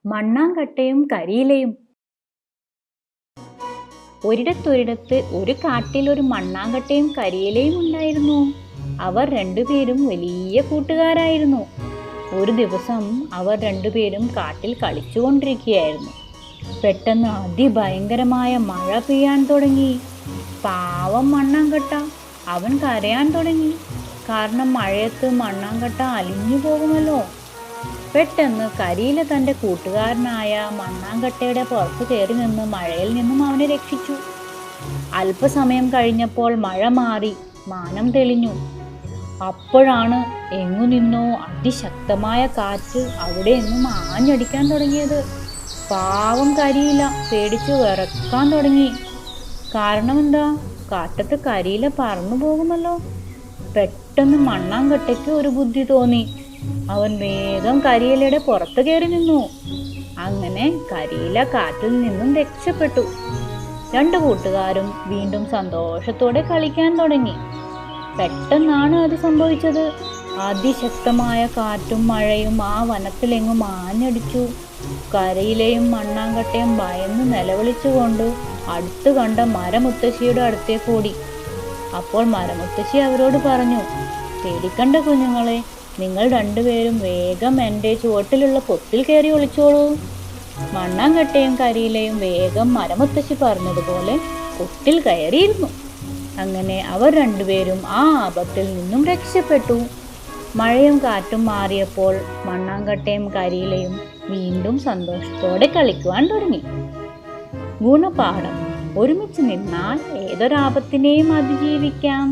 മണ്ണാങ്കട്ടയും കരിയിലയും. ഒരിടത്തൊരിടത്ത് ഒരു കാട്ടിൽ ഒരു മണ്ണാങ്കട്ടയും കരിയിലയും ഉണ്ടായിരുന്നു. അവർ രണ്ടുപേരും വലിയ കൂട്ടുകാരായിരുന്നു. ഒരു ദിവസം അവർ രണ്ടുപേരും കാട്ടിൽ കളിച്ചുകൊണ്ടിരിക്കുകയായിരുന്നു. പെട്ടെന്ന് അതിഭയങ്കരമായ മഴ പെയ്യാൻ തുടങ്ങി. പാവം മണ്ണാങ്കട്ട, അവൻ കരയാൻ തുടങ്ങി. കാരണം മഴയത്ത് മണ്ണാങ്കട്ട അലിഞ്ഞു പോകുമല്ലോ. പെട്ടെന്ന് കരിയില തൻ്റെ കൂട്ടുകാരനായ മണ്ണാങ്കട്ടയുടെ പുറത്ത് കയറി നിന്ന് മഴയിൽ നിന്നും അവനെ രക്ഷിച്ചു. അല്പസമയം കഴിഞ്ഞപ്പോൾ മഴ മാറി, മാനം തെളിഞ്ഞു. അപ്പോഴാണ് എങ്ങു നിന്നോ അതിശക്തമായ കാറ്റ് അവിടെ എങ്ങും ആഞ്ഞടിക്കാൻ തുടങ്ങിയത്. പാവം കരിയില പേടിച്ചു വിറക്കാൻ തുടങ്ങി. കാരണം എന്താ? കാറ്റത്ത് കരിയില പറന്നു പോകുമല്ലോ. പെട്ടെന്ന് മണ്ണാങ്കട്ടയ്ക്ക് ഒരു ബുദ്ധി തോന്നി. അവൻ വേഗം കരിയിലയുടെ പുറത്ത് കയറി നിന്നു. അങ്ങനെ കരിയില കാറ്റിൽ നിന്നും രക്ഷപ്പെട്ടു. രണ്ടു കൂട്ടുകാരും വീണ്ടും സന്തോഷത്തോടെ കളിക്കാൻ തുടങ്ങി. പെട്ടെന്നാണ് അത് സംഭവിച്ചത്. അതിശക്തമായ കാറ്റും മഴയും ആ വനത്തിലെങ്ങും ആഞ്ഞടിച്ചു. കരിയിലയും മണ്ണാങ്കട്ടയും ഭയന്ന് നിലവിളിച്ചുകൊണ്ട് അടുത്ത് കണ്ട മരമുത്തശ്ശിയുടെ അടുത്തേക്ക് ഓടി. അപ്പോൾ മരമുത്തശ്ശി അവരോട് പറഞ്ഞു, പേടിക്കണ്ട കുഞ്ഞുങ്ങളെ, നിങ്ങൾ രണ്ടുപേരും വേഗം എൻ്റെ ചുവട്ടിലുള്ള പൊത്തിൽ കയറി ഒളിച്ചോളൂ. മണ്ണാങ്കട്ടയും കരിയിലയും വേഗം മരമുത്തശ്ശി പറഞ്ഞതുപോലെ പൊത്തിൽ കയറിയിരുന്നു. അങ്ങനെ അവർ രണ്ടുപേരും ആ ആപത്തിൽ നിന്നും രക്ഷപ്പെട്ടു. മഴയും കാറ്റും മാറിയപ്പോൾ മണ്ണാങ്കട്ടയും കരിയിലയും വീണ്ടും സന്തോഷത്തോടെ കളിക്കുവാൻ തുടങ്ങി. ഗുണപാഠം: ഒരുമിച്ച് നിന്നാൽ ഏതൊരാപത്തിനെയും അതിജീവിക്കാം.